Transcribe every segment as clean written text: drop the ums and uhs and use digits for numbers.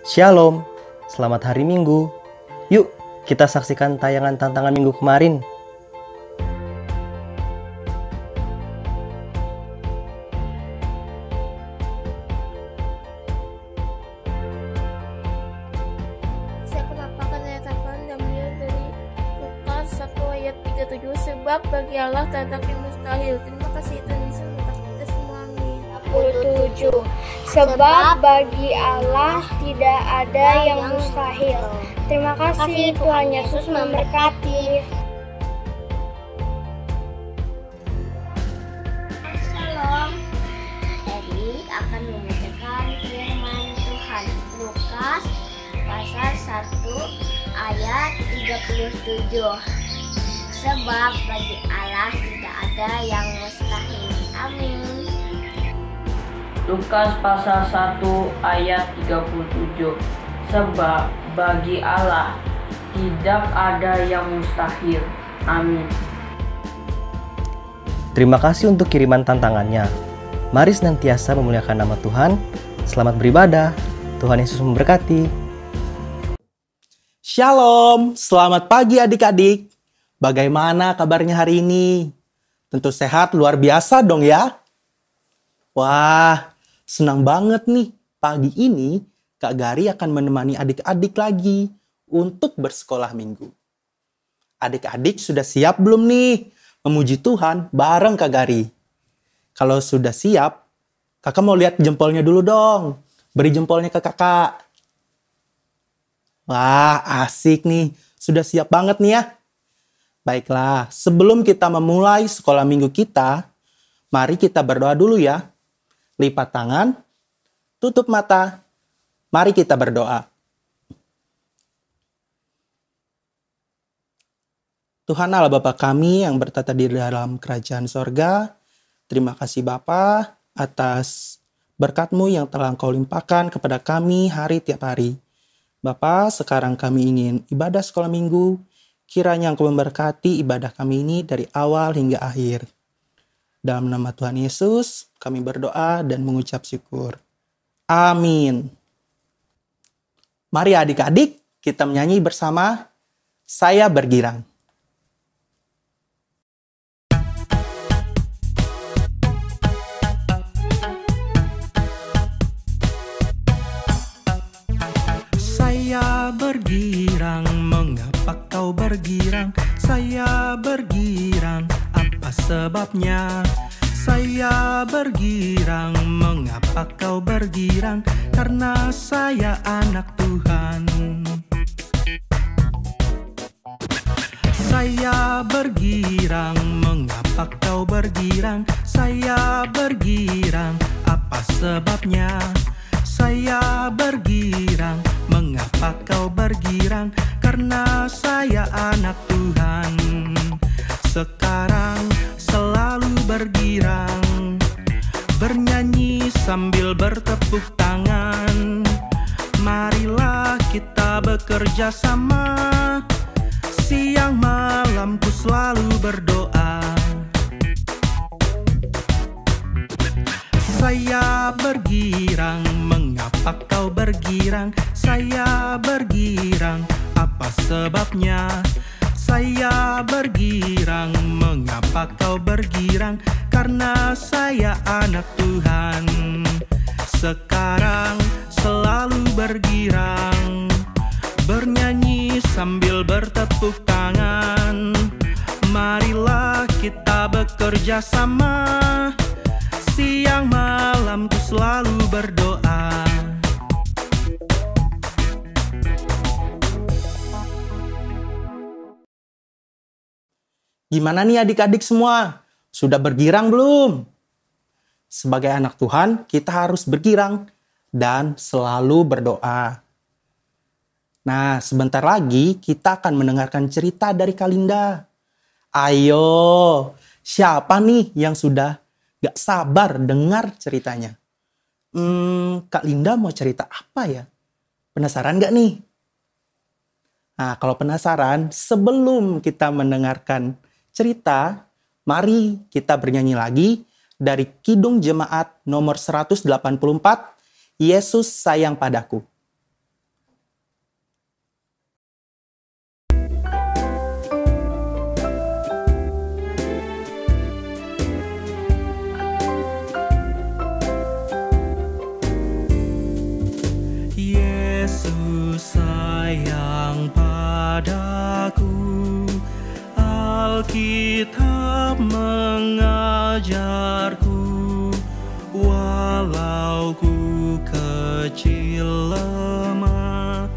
Shalom, selamat hari Minggu. Yuk, kita saksikan tayangan tantangan minggu kemarin. Saya akan menyatakan diambil dari Lukas 1 ayat 37, sebab bagi Allah tak ada yang mustahil. Terima kasih Tuhan Yesus untuk kita semua. Amin. 27. Sebab bagi Allah tidak ada yang mustahil. Terima kasih, Tuhan Yesus memberkati. Shalom. Erik akan membacakan firman Tuhan Lukas pasal 1 ayat 37. Sebab bagi Allah tidak ada yang mustahil. Amin. Lukas pasal 1 ayat 37. Sebab bagi Allah tidak ada yang mustahil. Amin. Terima kasih untuk kiriman tantangannya. Mari senantiasa memuliakan nama Tuhan. Selamat beribadah. Tuhan Yesus memberkati. Shalom, selamat pagi adik-adik. Bagaimana kabarnya hari ini? Tentu sehat luar biasa dong ya. Wah, senang banget nih. Pagi ini Kak Gari akan menemani adik-adik lagi untuk bersekolah minggu. Adik-adik sudah siap belum nih memuji Tuhan bareng Kak Gari? Kalau sudah siap, kakak mau lihat jempolnya dulu dong. Beri jempolnya ke kakak. Wah, asik nih. Sudah siap banget nih ya. Baiklah, sebelum kita memulai sekolah minggu kita, mari kita berdoa dulu ya. Lipat tangan, tutup mata. Mari kita berdoa. Tuhan Allah Bapa kami yang bertata di dalam kerajaan sorga, terima kasih Bapa atas berkat-Mu yang telah Engkau limpahkan kepada kami hari tiap hari. Bapa, sekarang kami ingin ibadah sekolah minggu, kiranya Engkau memberkati ibadah kami ini dari awal hingga akhir. Dalam nama Tuhan Yesus, kami berdoa dan mengucap syukur. Amin. Mari adik-adik, kita menyanyi bersama Saya Bergirang. Saya bergirang, mengapa kau bergirang? Saya bergirang, apa sebabnya? Saya bergirang, mengapa kau bergirang? Karena saya anak Tuhan. Saya bergirang, mengapa kau bergirang? Saya bergirang, apa sebabnya? Saya bergirang, mengapa kau bergirang? Karena saya anak Tuhan. Sekarang selalu bergirang, bernyanyi sambil bertepuk tangan. Marilah kita bekerja sama, siang malam ku selalu berdoa. Saya bergirang, mengapa kau bergirang? Saya bergirang, apa sebabnya? Saya bergirang, mengapa kau bergirang? Karena saya anak Tuhan. Sekarang selalu bergirang, bernyanyi sambil bertepuk tangan. Marilah kita bekerja sama, siang malam ku selalu berdoa. Gimana nih adik-adik semua? Sudah bergirang belum? Sebagai anak Tuhan, kita harus bergirang dan selalu berdoa. Nah, sebentar lagi kita akan mendengarkan cerita dari Kak Linda. Ayo, siapa nih yang sudah gak sabar dengar ceritanya? Kak Linda mau cerita apa ya? Penasaran gak nih? Nah, kalau penasaran, sebelum kita mendengarkan cerita, mari kita bernyanyi lagi dari Kidung Jemaat nomor 184, Yesus Sayang Padaku. kecil lemah,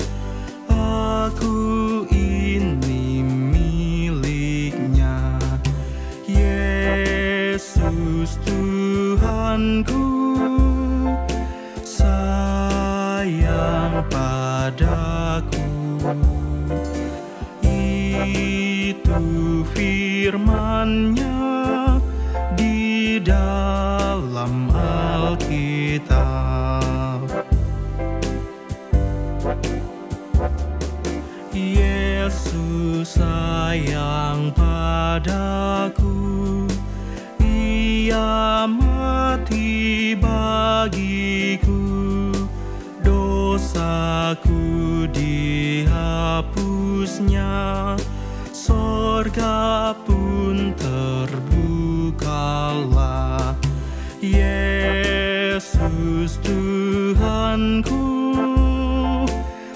aku ini miliknya. Yesus Tuhanku sayang padaku. Itu firman-Nya di dalam Alkitab. Yesus sayang padaku, Ia mati bagiku, dosaku dihapusnya, sorga pun terbukalah. Yesus Tuhanku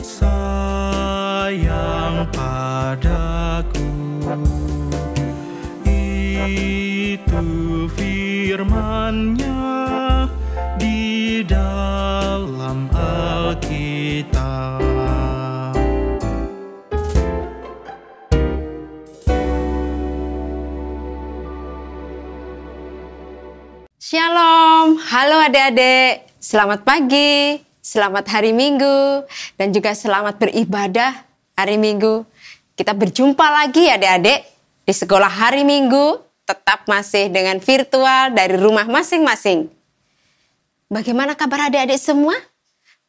sayang padaku. Itu firman-Nya di dalam Alkitab. Shalom, halo adik-adik, selamat pagi, selamat hari Minggu, dan juga selamat beribadah hari Minggu. Kita berjumpa lagi adik-adik di sekolah hari Minggu, tetap masih dengan virtual dari rumah masing-masing. Bagaimana kabar adik-adik semua?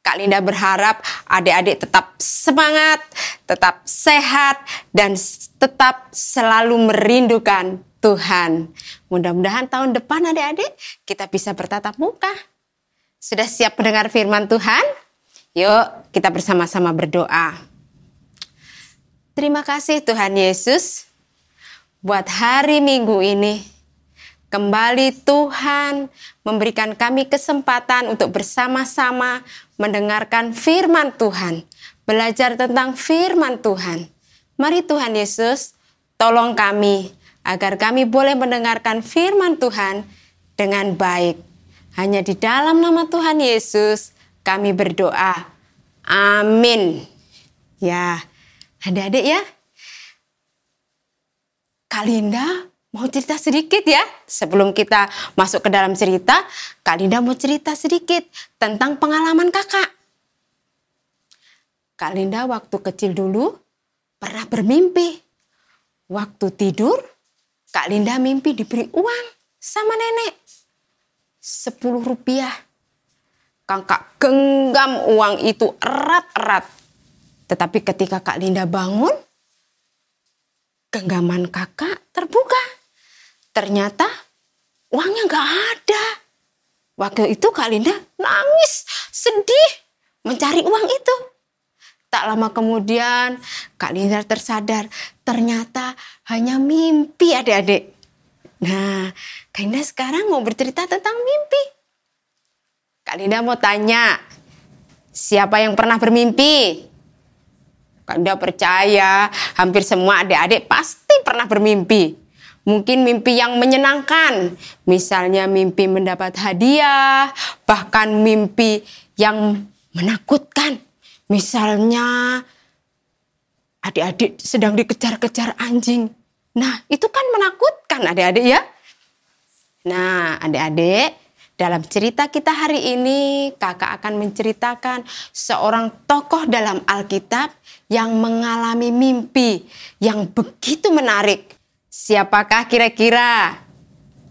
Kak Linda berharap adik-adik tetap semangat, tetap sehat, dan tetap selalu merindukan Tuhan. Mudah-mudahan tahun depan adik-adik kita bisa bertatap muka. Sudah siap mendengar firman Tuhan? Yuk kita bersama-sama berdoa. Terima kasih Tuhan Yesus buat hari Minggu ini. Kembali Tuhan memberikan kami kesempatan untuk bersama-sama mendengarkan firman Tuhan. Belajar tentang firman Tuhan. Mari Tuhan Yesus tolong kami agar kami boleh mendengarkan firman Tuhan dengan baik. Hanya di dalam nama Tuhan Yesus kami berdoa. Amin. Ya, adik-adik ya. Kak Linda mau cerita sedikit ya. Sebelum kita masuk ke dalam cerita, Kak Linda mau cerita sedikit tentang pengalaman kakak. Kak Linda waktu kecil dulu pernah bermimpi. Waktu tidur, Kak Linda mimpi diberi uang sama nenek. 10 rupiah. Kakak genggam uang itu erat-erat. Tetapi ketika Kak Linda bangun, genggaman kakak terbuka. Ternyata uangnya gak ada. Waktu itu Kak Linda nangis, sedih mencari uang itu. Tak lama kemudian Kak Linda tersadar ternyata hanya mimpi adik-adik. Nah, Kak Linda sekarang mau bercerita tentang mimpi. Kak Linda mau tanya, siapa yang pernah bermimpi? Kak Linda percaya hampir semua adik-adik pasti pernah bermimpi. Mungkin mimpi yang menyenangkan, misalnya mimpi mendapat hadiah, bahkan mimpi yang menakutkan. Misalnya adik-adik sedang dikejar-kejar anjing. Nah, itu kan menakutkan adik-adik ya. Nah, adik-adik, dalam cerita kita hari ini, kakak akan menceritakan seorang tokoh dalam Alkitab yang mengalami mimpi yang begitu menarik. Siapakah kira-kira?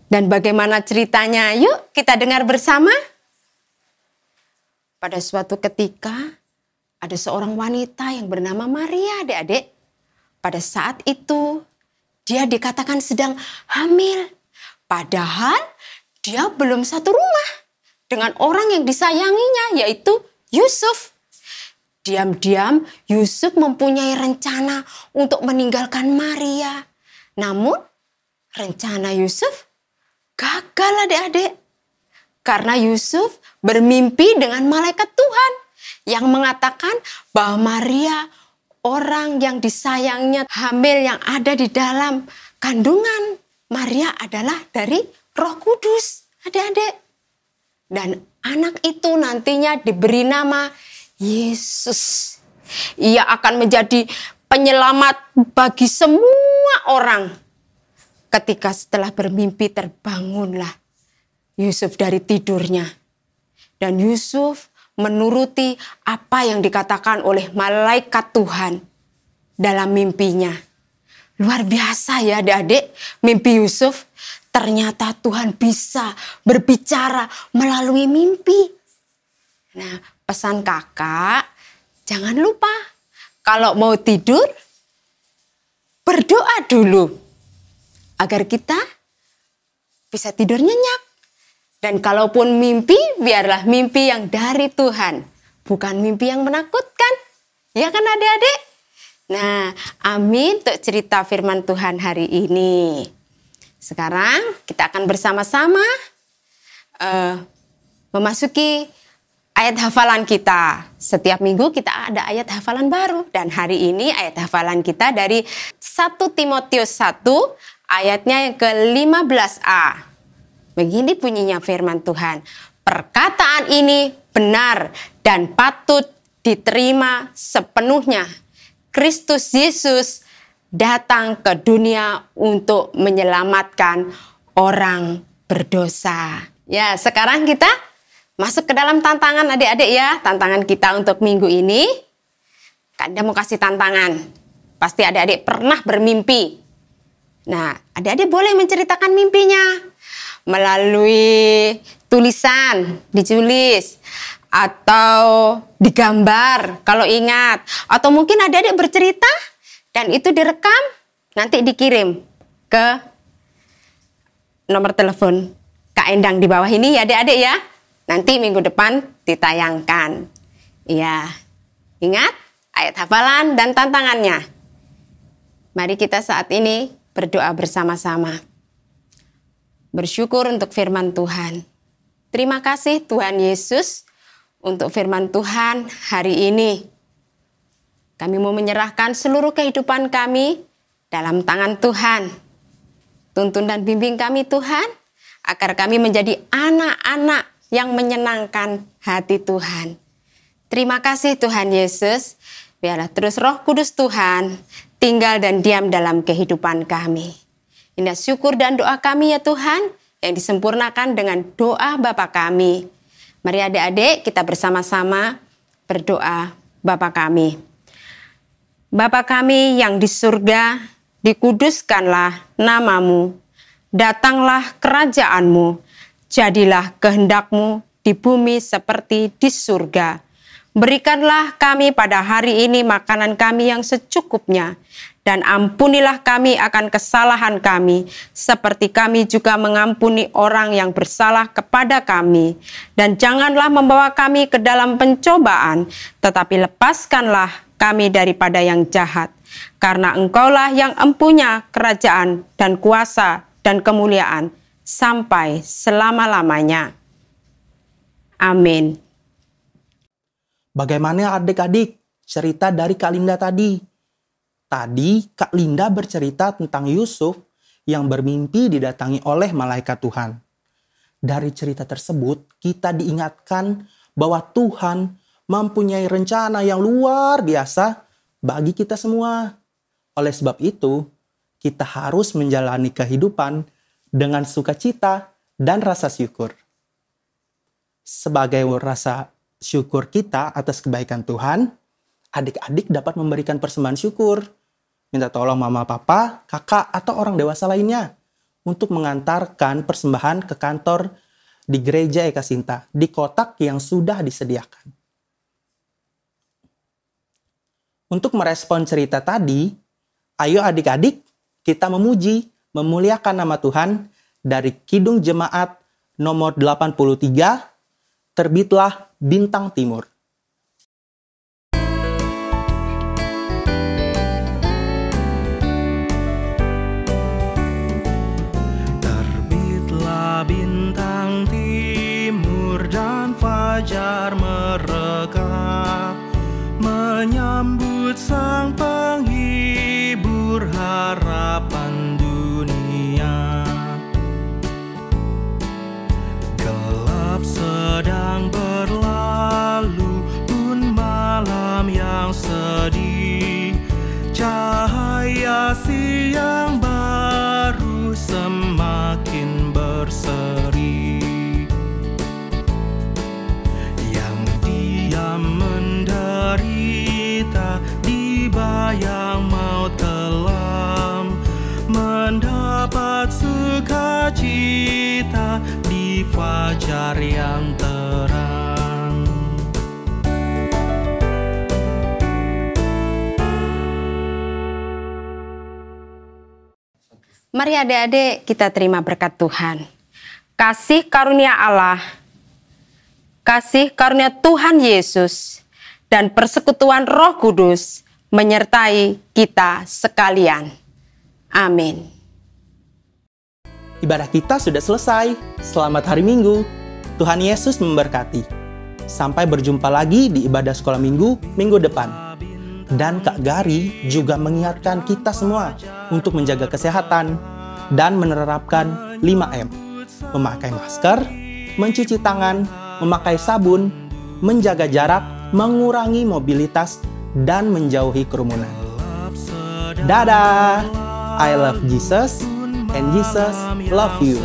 Dan bagaimana ceritanya? Yuk kita dengar bersama. Pada suatu ketika, ada seorang wanita yang bernama Maria, adik-adik. Pada saat itu, dia dikatakan sedang hamil. Padahal dia belum satu rumah dengan orang yang disayanginya, yaitu Yusuf. Diam-diam Yusuf mempunyai rencana untuk meninggalkan Maria. Namun rencana Yusuf gagal adik-adik. Karena Yusuf bermimpi dengan malaikat Tuhan yang mengatakan bahwa Maria, orang yang disayangnya, hamil yang ada di dalam kandungan Maria adalah dari Roh Kudus, adik-adik. Dan anak itu nantinya diberi nama Yesus. Ia akan menjadi penyelamat bagi semua orang. Ketika setelah bermimpi terbangunlah Yusuf dari tidurnya. Dan Yusuf menuruti apa yang dikatakan oleh malaikat Tuhan dalam mimpinya. Luar biasa ya adik-adik, mimpi Yusuf. Ternyata Tuhan bisa berbicara melalui mimpi. Nah, pesan kakak, jangan lupa kalau mau tidur, berdoa dulu. Agar kita bisa tidur nyenyak. Dan kalaupun mimpi, biarlah mimpi yang dari Tuhan. Bukan mimpi yang menakutkan. Ya kan adik-adik? Nah, amin untuk cerita firman Tuhan hari ini. Sekarang kita akan bersama-sama memasuki ayat hafalan kita. Setiap minggu kita ada ayat hafalan baru. Dan hari ini ayat hafalan kita dari 1 Timotius 1 ayatnya yang ke-15a. Begini bunyinya firman Tuhan. Perkataan ini benar dan patut diterima sepenuhnya. Kristus Yesus datang ke dunia untuk menyelamatkan orang berdosa. Ya, sekarang kita masuk ke dalam tantangan adik-adik ya. Tantangan kita untuk minggu ini. Kak Dinda mau kasih tantangan. Pasti adik-adik pernah bermimpi. Nah, adik-adik boleh menceritakan mimpinya. Melalui tulisan, ditulis. Atau digambar kalau ingat. Atau mungkin adik-adik bercerita. Dan itu direkam, nanti dikirim ke nomor telepon Kak Endang di bawah ini ya adik-adik ya. Nanti minggu depan ditayangkan. Ya, ingat ayat hafalan dan tantangannya. Mari kita saat ini berdoa bersama-sama. Bersyukur untuk firman Tuhan. Terima kasih Tuhan Yesus untuk firman Tuhan hari ini. Kami mau menyerahkan seluruh kehidupan kami dalam tangan Tuhan. Tuntun dan bimbing kami Tuhan, agar kami menjadi anak-anak yang menyenangkan hati Tuhan. Terima kasih Tuhan Yesus, biarlah terus Roh Kudus Tuhan tinggal dan diam dalam kehidupan kami. Indah syukur dan doa kami ya Tuhan, yang disempurnakan dengan doa Bapa kami. Mari adik-adik kita bersama-sama berdoa Bapa kami. Bapa kami yang di surga, dikuduskanlah namamu, datanglah kerajaanmu, jadilah kehendakmu di bumi seperti di surga. Berikanlah kami pada hari ini makanan kami yang secukupnya, dan ampunilah kami akan kesalahan kami, seperti kami juga mengampuni orang yang bersalah kepada kami. Dan janganlah membawa kami ke dalam pencobaan, tetapi lepaskanlah kami daripada yang jahat. Karena Engkaulah yang empunya kerajaan dan kuasa dan kemuliaan sampai selama-lamanya. Amin. Bagaimana adik-adik cerita dari Kak Linda tadi? Tadi Kak Linda bercerita tentang Yusuf yang bermimpi didatangi oleh malaikat Tuhan. Dari cerita tersebut kita diingatkan bahwa Tuhan mempunyai rencana yang luar biasa bagi kita semua. Oleh sebab itu, kita harus menjalani kehidupan dengan sukacita dan rasa syukur. Sebagai rasa syukur kita atas kebaikan Tuhan, adik-adik dapat memberikan persembahan syukur. Minta tolong mama, papa, kakak, atau orang dewasa lainnya untuk mengantarkan persembahan ke kantor di Gereja Eka Sinta di kotak yang sudah disediakan. Untuk merespon cerita tadi, ayo adik-adik kita memuji, memuliakan nama Tuhan dari Kidung Jemaat nomor 83, Terbitlah Bintang Timur. Terbitlah bintang timur dan fajar mereka, menyambut sang penghibur harapan dunia. Gelap sedang sinar yang terang. Mari adik-adik kita terima berkat Tuhan. Kasih karunia Allah, kasih karunia Tuhan Yesus, dan persekutuan Roh Kudus menyertai kita sekalian. Amin. Ibadah kita sudah selesai. Selamat hari Minggu. Tuhan Yesus memberkati. Sampai berjumpa lagi di ibadah sekolah minggu depan. Dan Kak Gari juga mengingatkan kita semua untuk menjaga kesehatan dan menerapkan 5M. Memakai masker, mencuci tangan, memakai sabun, menjaga jarak, mengurangi mobilitas, dan menjauhi kerumunan. Dadah! I love Jesus and Jesus love you.